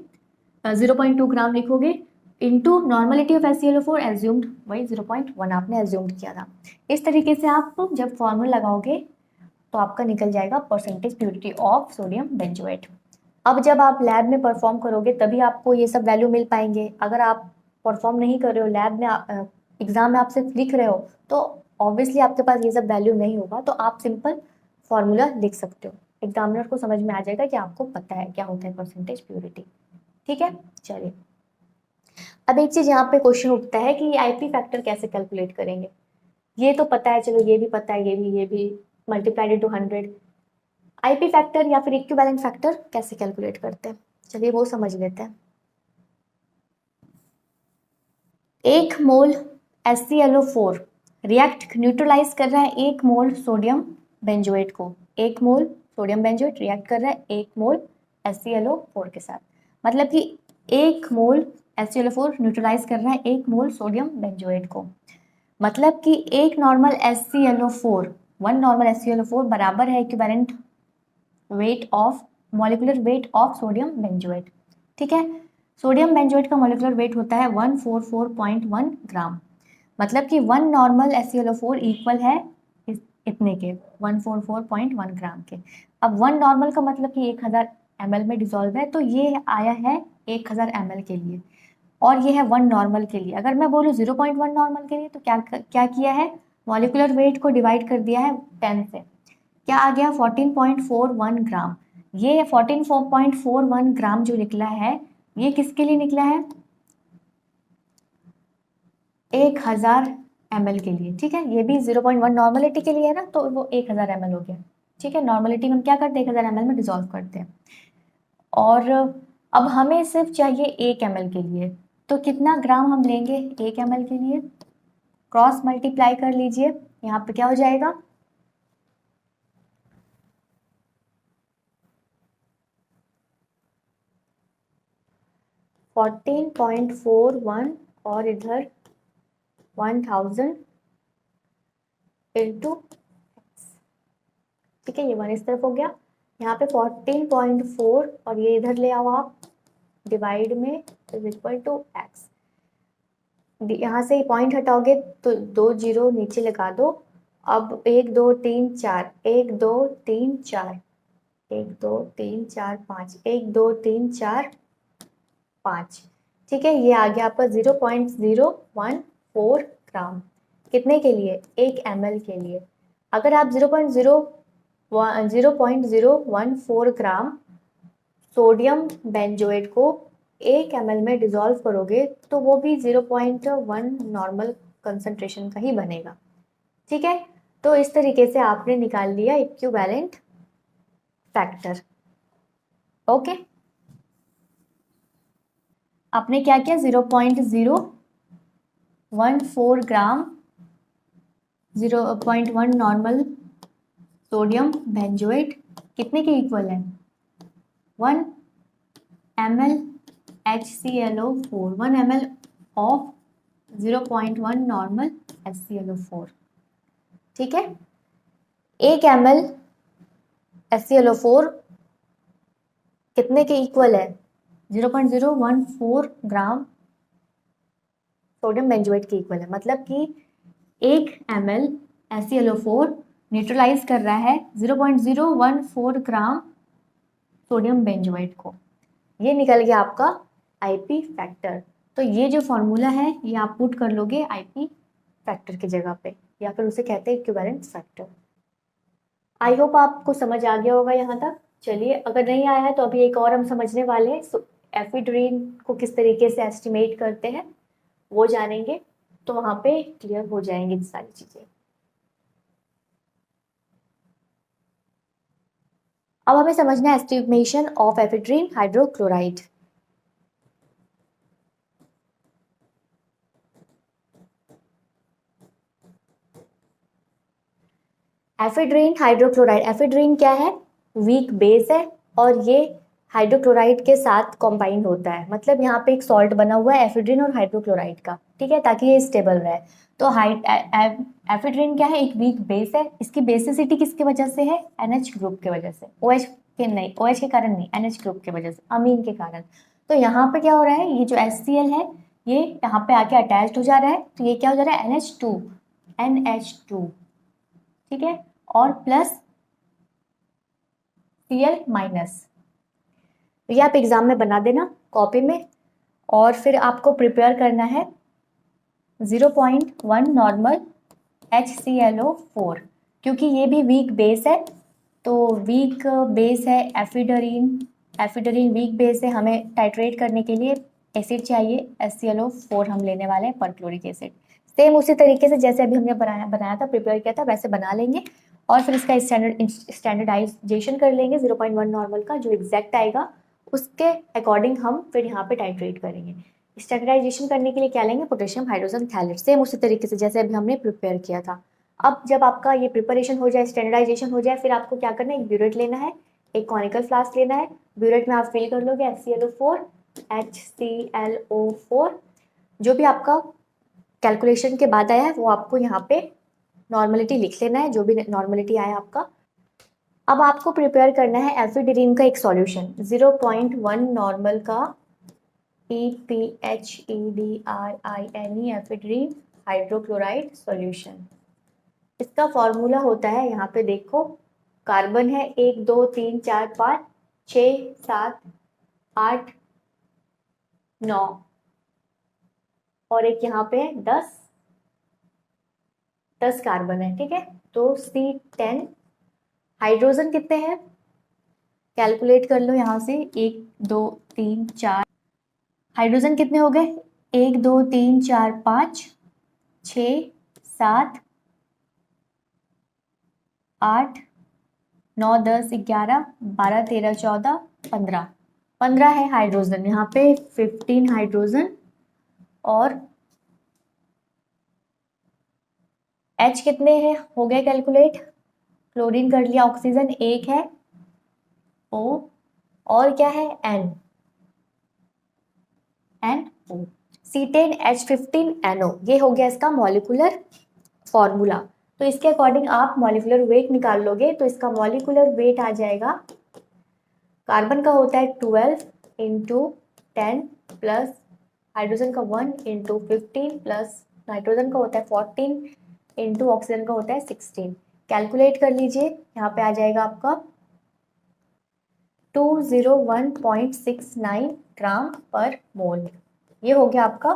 0.2 ग्राम लिखोगे, into normality of HClO4 assumed, वही 0.1 आपने एज्यूम्ड किया था। इस तरीके से आप जब फॉर्मूला लगाओगे तो आपका निकल जाएगा percentage purity of sodium benzoate. अब जब आप लैब में परफॉर्म करोगे तभी आपको ये सब वैल्यू मिल पाएंगे। अगर आप परफॉर्म नहीं कर रहे हो लैब में, एग्जाम में आप सिर्फ लिख रहे हो, तो ऑब्वियसली आपके पास ये सब वैल्यू नहीं होगा, तो आप सिंपल फॉर्मूला लिख सकते हो, एग्जामिनर को समझ में आ जाएगा कि आपको पता है क्या होता है परसेंटेज प्योरिटी। ठीक है, चलिए अब एक चीज यहाँ पे क्वेश्चन उठता है कि आईपी फैक्टर कैसे कैलकुलेट करेंगे। ये तो पता है, चलो ये भी पता है, ये भी मल्टीप्लाइड इंटू 100। आईपी फैक्टर या फिर इक्विवेलेंट फैक्टर कैसे कैलकुलेट करते हैं, चलिए वो समझ लेते हैं। 1 मोल HClO4 रिएक्ट न्यूट्रलाइज कर रहा है 1 मोल सोडियम बेंजोएट को, 1 मोल सोडियम बेंजोएट रिएक्ट कर रहा है 1 मोल HClO4 के साथ, मतलब कि 1 मोल HClO4 न्यूट्रलाइज कर रहा है 1 मोल सोडियम बेंजोएट को, मतलब कि एक नॉर्मल HClO4, 1 नॉर्मल HClO4 बराबर है equivalent weight of molecular weight of sodium benzoate. ठीक है, सोडियम बेंजोएट का मॉलिक्यूलर वेट होता है 144.1 ग्राम, मतलब कि 1 नॉर्मल HClO4 इक्वल है इतने के 144.1 ग्राम के। अब 1 नॉर्मल का मतलब कि 1000 ml में डिसॉल्व है, तो ये आया है 1000 ml के लिए, और ये है 1 नॉर्मल के लिए। अगर मैं बोलूँ 0.1 नॉर्मल के लिए तो क्या क्या किया है, मॉलिक्यूलर वेट को डिवाइड कर दिया है 10 से, क्या आ गया 14.41 ग्राम। ये 14.41 ग्राम जो निकला है ये किसके लिए निकला है, 1000 ml के लिए। ठीक है, ये भी 0.1 नॉर्मलिटी के लिए है ना, तो वो 1000 ml हो गया। ठीक है, नॉर्मलिटी में हम क्या करते हैं 1000 ml में डिसॉल्व करते हैं, और अब हमें सिर्फ चाहिए 1 ml के लिए, तो कितना ग्राम हम लेंगे 1 ml के लिए, क्रॉस मल्टीप्लाई कर लीजिए, यहाँ पे क्या हो जाएगा 14.41 और इधर 1000 इंटू, ठीक है, ये 1 इस तरफ हो गया, यहाँ पे 14.4 और ये इधर ले आओ आप डिवाइड में इज इक्वल टू एक्स, यहाँ से पॉइंट हटाओगे तो 2 जीरो नीचे लगा दो। अब 1 2 3 4, 1 2 3 4, 1 2 3 4 5, 1 2 3 4 5, ठीक है, ये आ गया आपका 0.014 ग्राम, कितने के लिए 1 ml के लिए। अगर आप 0.014 ग्राम सोडियम बेंजोएट को 1 ml में डिसॉल्व करोगे तो वो भी 0.1 नॉर्मल कंसंट्रेशन का ही बनेगा। ठीक है, तो इस तरीके से आपने निकाल लिया इक्विवेलेंट फैक्टर। ओके, आपने क्या किया 0.014 ग्राम 0.1 नॉर्मल सोडियम बेंजोएट कितने के इक्वल है 1 ml HClO4, 1 ml of 0.1 normal HClO4। ठीक है, 1 ml HClO4 कितने के इक्वल है 0.014 ग्राम सोडियम बेंजोएट के इक्वल है, मतलब कि 1 ml HClO4 न्यूट्रलाइज कर रहा है 0.014 ग्राम सोडियम बेंजोएट को। ये निकल गया आपका आईपी फैक्टर। तो ये जो फॉर्मूला है ये आप पुट कर लोगे आईपी फैक्टर की जगह पे, या फिर उसे कहते हैं इक्विवेलेंट फैक्टर। आई होप आपको समझ आ गया होगा यहाँ तक। चलिए, अगर नहीं आया है तो अभी एक और हम समझने वाले हैं, एफिड्रीन को किस तरीके से एस्टिमेट करते हैं वो जानेंगे, तो वहां पे क्लियर हो जाएंगी सारी चीजें। अब हमें समझना है estimation of ephedrine hydrochloride. Ephedrine hydrochloride, ephedrine क्या है, वीक बेस है और ये हाइड्रोक्लोराइड के साथ कॉम्बाइंड होता है, मतलब यहाँ पे एक सॉल्ट बना हुआ है एफेड्रीन और हाइड्रोक्लोराइड का, ठीक है, ताकि ये स्टेबल रहे। तो एफेड्रीन क्या है, एक वीक बेस है। इसकी बेसिसिटी किसकी वजह से है, NH ग्रुप के वजह से, OH के नहीं, OH के कारण नहीं, NH ग्रुप के वजह से, अमीन के कारण। तो यहाँ पे क्या हो रहा है, ये जो HCl है ये यहाँ पे आके अटैच्ड हो जा रहा है, तो ये क्या हो जा रहा है, NH2, ठीक है, और प्लस Cl माइनस। ये आप एग्जाम में बना देना कॉपी में, और फिर आपको प्रिपेयर करना है 0.1 नॉर्मल HClO4, क्योंकि ये भी वीक बेस है। तो वीक बेस है एफिडरीन वीक बेस है, हमें टाइट्रेट करने के लिए एसिड चाहिए, HClO4 हम लेने वाले हैं, परक्लोरिक एसिड। सेम उसी तरीके से जैसे अभी हमने बनाया था, प्रिपेयर किया था, वैसे बना लेंगे और फिर इसका स्टैंडर्डाइजेशन कर लेंगे 0.1 नॉर्मल का, जो एग्जैक्ट आएगा उसके अकॉर्डिंग हम फिर यहाँ पे टाइट्रेट करेंगे। स्टैंडर्डाइजेशन करने के लिए क्या लेंगे, पोटेशियम हाइड्रोजन थैलेट, सेम उसी तरीके से जैसे अभी हमने प्रिपेयर किया था। अब जब आपका ये प्रिपरेशन हो जाए, स्टैंडर्डाइजेशन हो जाए, फिर आपको क्या करना है, एक ब्यूरेट लेना है, एक कॉनिकल फ्लास्क लेना है, ब्यूरेट में आप फिल कर लोगे HClO4 जो भी आपका कैलकुलेशन के बाद आया है वो आपको यहाँ पे नॉर्मलिटी लिख लेना है, जो भी नॉर्मलिटी आया आपका। अब आपको प्रिपेयर करना है एफिड्रीन का एक सॉल्यूशन 0.1 नॉर्मल का EPHEDRINE एफिड्रीन हाइड्रोक्लोराइड सॉल्यूशन। इसका फॉर्मूला होता है, यहाँ पे देखो, कार्बन है 1 2 3 4 5 6 7 8 9 और एक यहाँ पे 10 कार्बन है, ठीक है। तो C10। हाइड्रोजन कितने हैं, कैलकुलेट कर लो यहाँ से, 1 2 3 4, हाइड्रोजन कितने हो गए, 1 2 3 4 5 6 7 8 9 10 11 12 13 14 15 है हाइड्रोजन, यहाँ पे 15 हाइड्रोजन और H कितने हैं हो गए कैलकुलेट, क्लोरीन कर लिया, ऑक्सीजन 1 है O और क्या है NO, C10H15NO, ये हो गया इसका मॉलिक्यूलर फॉर्मूला। तो इसके अकॉर्डिंग आप मॉलिक्यूलर वेट निकाल लोगे, तो इसका मॉलिक्यूलर वेट आ जाएगा, कार्बन का होता है 12 इंटू 10 प्लस हाइड्रोजन का 1 इंटू 15 प्लस नाइट्रोजन का होता है 14 इंटू ऑक्सीजन का होता है 16। कैलकुलेट कर लीजिए, यहाँ पे आ जाएगा आपका 201.69 ग्राम पर मोल। ये हो गया आपका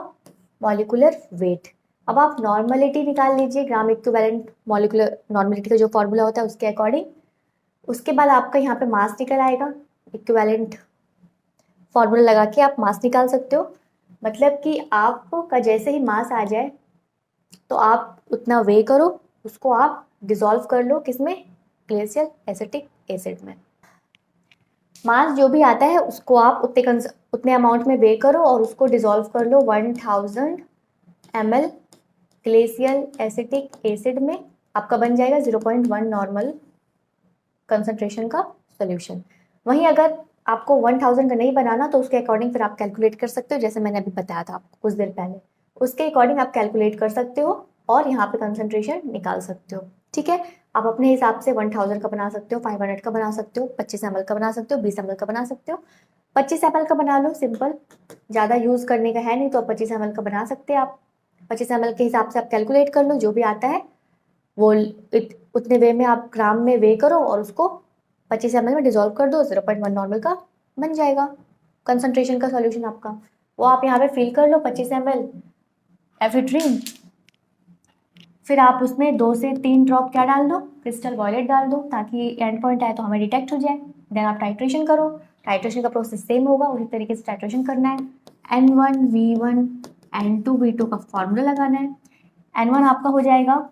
मॉलिक्यूलर वेट। अब आप नॉर्मलिटी निकाल लीजिए, ग्राम इक्विवेलेंट मॉलिक्यूलर नॉर्मलिटी का जो फॉर्मूला होता है उसके अकॉर्डिंग। उसके बाद आपका यहाँ पे मास निकल आएगा, इक्विवेलेंट फॉर्मूला लगा के आप मास निकाल सकते हो, मतलब कि आपका जैसे ही मास आ जाए तो आप उतना वे करो, उसको आप डिसॉल्व कर लो, किसमें, ग्लेशियल एसिटिक एसिड में। मास जो भी आता है उसको आप उतने अमाउंट में वे करो और उसको डिसॉल्व कर लो 1000 ml ग्लेशियल एसिटिक एसिड में, आपका बन जाएगा 0.1 नॉर्मल कंसंट्रेशन का सॉल्यूशन। वहीं अगर आपको 1000 का नहीं बनाना तो उसके अकॉर्डिंग फिर आप कैलकुलेट कर सकते हो, जैसे मैंने अभी बताया था आपको कुछ देर पहले, उसके अकॉर्डिंग आप कैलकुलेट कर सकते हो और यहाँ पे कंसंट्रेशन निकाल सकते हो, ठीक है। आप अपने हिसाब से 1000 का बना सकते हो, 500 का बना सकते हो, 25 ml का बना सकते हो, 20 ml का बना सकते हो। 25 ml का बना लो, सिंपल, ज़्यादा यूज़ करने का है नहीं तो 25 ml का बना सकते हैं आप। 25 ml के हिसाब से आप कैलकुलेट कर लो, जो भी आता है वो उतने वे में आप ग्राम में वे करो और उसको 25 ml में डिजोल्व कर दो, 0.1 नॉर्मल का बन जाएगा कंसंट्रेशन का सॉल्यूशन आपका। वो आप यहाँ पे फिल कर लो 25 ml एफिड्रीन, फिर आप उसमें 2 से 3 ड्रॉप क्या डाल दो, क्रिस्टल वॉयलेट डाल दो, ताकि एंड पॉइंट आए तो हमें डिटेक्ट हो जाए। देन आप टाइट्रेशन करो, टाइट्रेशन का प्रोसेस सेम होगा, उसी तरीके से टाइट्रेशन करना है। N1 V1 N2 V2 का फॉर्मूला लगाना है। N1 आपका हो जाएगा,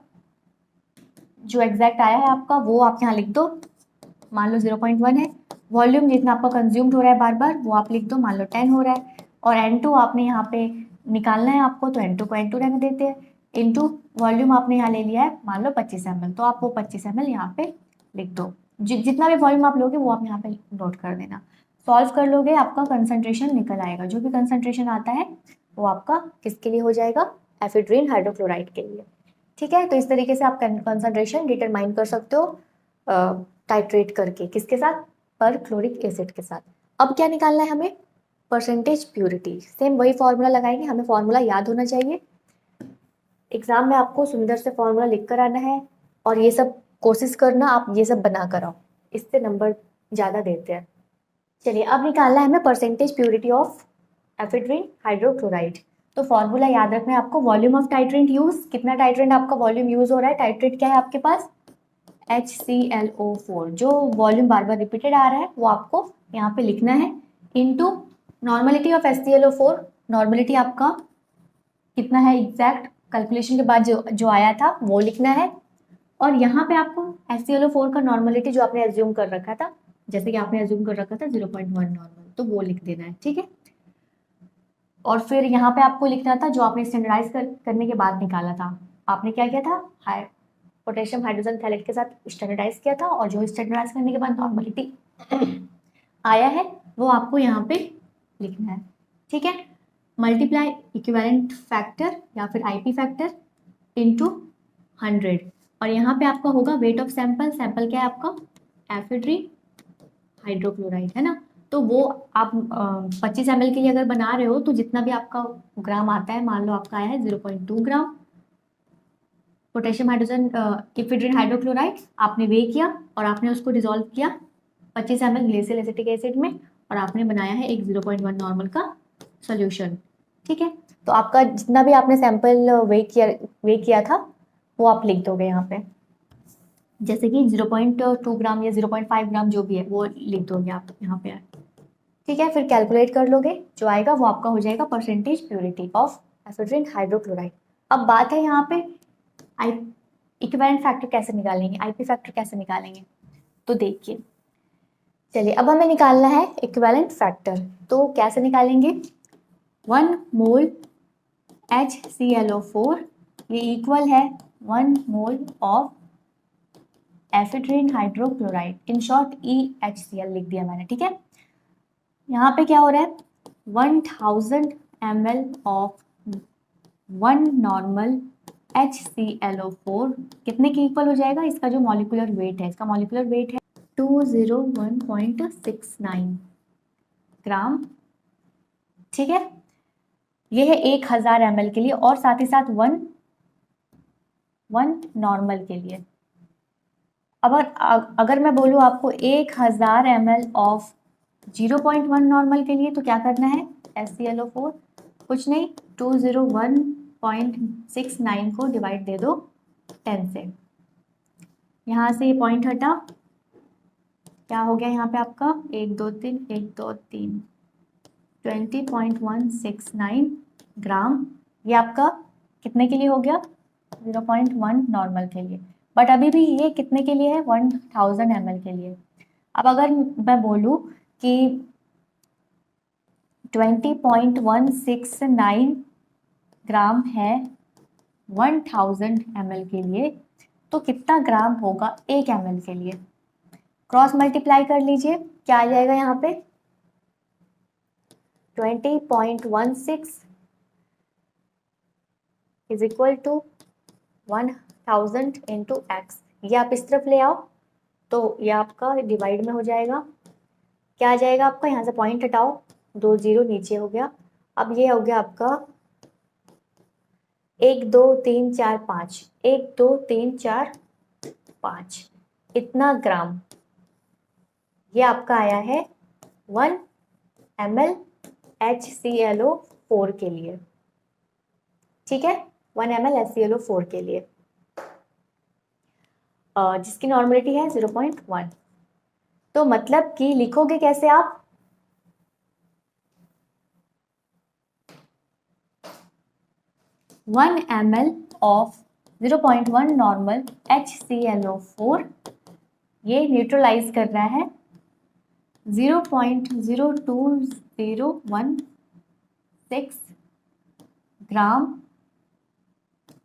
जो एग्जैक्ट आया है आपका वो आप यहाँ लिख दो मान लो 0.1 है। वॉल्यूम जितना आपका कंज्यूम्ड हो रहा है बार बार वो आप लिख दो, मान लो 10 हो रहा है। और N2 आपने यहाँ पे निकालना है आपको, तो N2 को N2 रहने देते हैं, इनटू वॉल्यूम आपने यहाँ ले लिया है मान लो 25 ml, तो आप वो 25 ml यहाँ पे लिख दो। जितना भी वॉल्यूम आप लोगे वो आप यहाँ पे नोट कर देना। सॉल्व कर लोगे आपका कंसंट्रेशन निकल आएगा, जो भी कंसंट्रेशन आता है वो आपका किसके लिए हो जाएगा, एफिड्रिन हाइड्रोक्लोराइड के लिए। ठीक है, तो इस तरीके से आप कंसंट्रेशन डिटरमाइन कर सकते हो टाइट्रेट करके, किसके साथ, पर क्लोरिक एसिड के साथ। अब क्या निकालना है हमें, परसेंटेज प्योरिटी। सेम वही फॉर्मूला लगाएंगे, हमें फॉर्मूला याद होना चाहिए। एग्जाम में आपको सुंदर से फॉर्मूला लिख कर आना है, और ये सब कोशिश करना आप ये सब बना कर आओ, इससे नंबर ज़्यादा देते हैं। चलिए अब निकालना है हमें percentage purity of ephedrine hydrochloride. तो फॉर्मूला याद रखना है आपको, वॉल्यूम ऑफ टाइट्रेंट यूज, कितना टाइट्रेंट आपका वॉल्यूम यूज हो रहा है, टाइट्रेट क्या है आपके पास HClO4, जो वॉल्यूम बार बार रिपीटेड आ रहा है वो आपको यहाँ पे लिखना है, into normality of HClO4। Normality आपका कितना है एग्जैक्ट कैलकुलेशन के बाद जो आया था वो लिखना है। और यहाँ पे आपको HClO4 का नॉर्मलिटी जो आपने एज्यूम कर रखा था, जैसे कि आपने एज्यूम कर रखा था 0.1 नॉर्मल, तो वो लिख देना है। ठीक है, और फिर यहाँ पे आपको लिखना था जो आपने स्टैंडर्डाइज करने के बाद निकाला था, आपने क्या किया था, पोटेशियम हाइड्रोजन थैलेट के साथ स्टैंडर्डाइज किया था, और जो स्टैंडर्डाइज करने के बाद नॉर्मलिटी आया है वो आपको यहाँ पे लिखना है। ठीक है, मल्टीप्लाई इक्विवेलेंट फैक्टर या फिर आईपी फैक्टर इनटू 100, और यहाँ पे आपका होगा वेट ऑफ सैंपल। सैंपल क्या है आपका, एफिड्रिन हाइड्रोक्लोराइड है ना, तो वो आप 25 ml के लिए अगर बना रहे हो तो जितना भी आपका ग्राम आता है, मान लो आपका आया है 0.2 gram potassium hydrogen ephedrine hydrochloride, आपने वे किया और आपने उसको डिसॉल्व किया 25 ml ग्लेशियल एसिटिक एसिड में, और आपने बनाया है एक 0.1 नॉर्मल का सोल्यूशन। ठीक है, तो आपका जितना भी आपने सैंपल वे किया था वो आप लिख दोगे यहाँ पे, जैसे कि 0.2 ग्राम या 0.5 ग्राम जो भी है वो लिख दोगे आप यहाँ पे। ठीक है, फिर कैलकुलेट कर लोगे, जो आएगा वो आपका हो जाएगा percentage purity of ephedrine hydrochloride. अब बात है यहाँ पे इक्विवेलेंट फैक्टर कैसे निकालेंगे, आईपी फैक्टर कैसे निकालेंगे, तो देखिए चलिए अब हमें निकालना है इक्विवेलेंट फैक्टर। तो कैसे निकालेंगे, 1 मोल HClO4 ये इक्वल है 1 mole of ephedrine hydrochloride, in short EHCl लिख दिया मैंने। ठीक है, यहाँ पे क्या हो रहा है, 1000 ml ऑफ 1 नॉर्मल HClO4 कितने के इक्वल हो जाएगा, इसका जो मॉलिक्यूलर वेट है, इसका मॉलिक्यूलर वेट है 201.69 ग्राम। ठीक है, ये है 1000 ml के लिए, और साथ ही साथ 1 नॉर्मल के लिए। अगर मैं बोलूँ आपको 1000 ml ऑफ 0.1 नॉर्मल के लिए, तो क्या करना है, HClO4 कुछ नहीं, 201.69 को डिवाइड दे दो 10 से, यहाँ से ये पॉइंट हटा, क्या हो गया यहाँ पे आपका 1 2 3 1 2 3 20.169 ग्राम। ये आपका कितने के लिए हो गया, 0.1 नॉर्मल के लिए, बट अभी भी ये कितने के लिए है, 1000 ml के लिए। अब अगर मैं बोलूँ कि 20.169 ग्राम है 1000 ml के लिए, तो कितना ग्राम होगा 1 ml के लिए, क्रॉस मल्टीप्लाई कर लीजिए, क्या आ जाएगा यहाँ पे 20.16 is equal to 1000 into x. ये आप इस तरफ ले आओ तो ये आपका डिवाइड में हो जाएगा, क्या आ जाएगा आपका, यहाँ से पॉइंट हटाओ, 2 0 नीचे हो गया। अब ये हो गया आपका 1 2 3 4 5 1 2 3 4 5 इतना ग्राम, ये आपका आया है 1 ml HClO4 के लिए। ठीक है, 1 ml HClO4 के लिए, जिसकी नॉर्मलिटी है 0.1। तो मतलब कि लिखोगे कैसे आप, one ml of 0.1 normal HClO4 ये न्यूट्रलाइज कर रहा है 0.02016 gram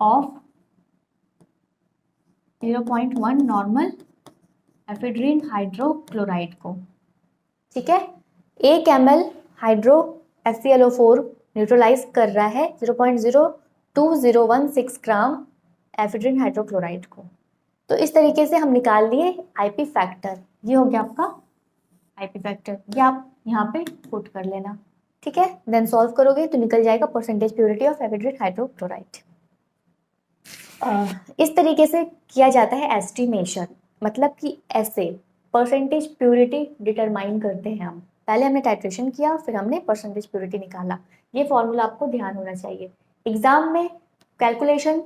of 0.1 normal ephedrine hydrochloride को। ठीक है, 1 ml हाइड्रो FeLO4 न्यूट्रलाइज कर रहा है 0.02016 ग्राम एफेड्रीन हाइड्रोक्लोराइड को। तो इस तरीके से हम निकाल लिए आईपी फैक्टर। ये हो गया आपका आईपी फैक्टर, ये आप यहाँ पे पुट कर लेना। ठीक है, देन सॉल्व करोगे तो निकल जाएगा percentage purity of ephedrine hydrochloride. इस तरीके से किया जाता है एस्टिमेशन, मतलब कि ऐसे परसेंटेज प्योरिटी डिटरमाइन करते हैं हम। पहले हमने टाइट्रेशन किया, फिर हमने परसेंटेज प्योरिटी निकाला। ये फॉर्मूला आपको ध्यान होना चाहिए। एग्जाम में कैलकुलेशन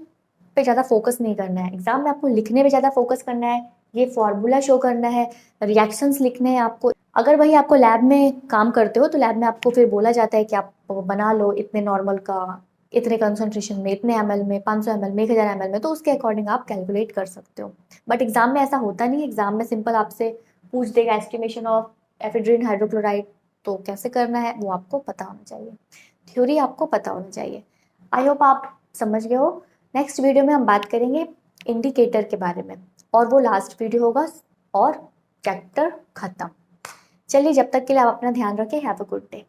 पे ज़्यादा फोकस नहीं करना है, एग्जाम में आपको लिखने पे ज़्यादा फोकस करना है, ये फॉर्मूला शो करना है, रिएक्शंस लिखने हैं आपको। अगर भाई आपको लैब में काम करते हो तो लैब में आपको फिर बोला जाता है कि आप बना लो इतने नॉर्मल का, इतने कंसंट्रेशन में, इतने ml में, 500 ml में, 1000 ml में, तो उसके अकॉर्डिंग आप कैलकुलेट कर सकते हो। बट एग्जाम में ऐसा होता नहीं है, एग्जाम में सिंपल आपसे पूछ देगा एस्टिमेशन ऑफ एफेड्रीन हाइड्रोक्लोराइड, तो कैसे करना है वो आपको पता होना चाहिए, थ्योरी आपको पता होना चाहिए। आई होप आप समझ गए हो। नेक्स्ट वीडियो में हम बात करेंगे इंडिकेटर के बारे में, और वो लास्ट वीडियो होगा और चैप्टर खत्म। चलिए, जब तक के लिए आप अपना ध्यान रखें। Have a good day.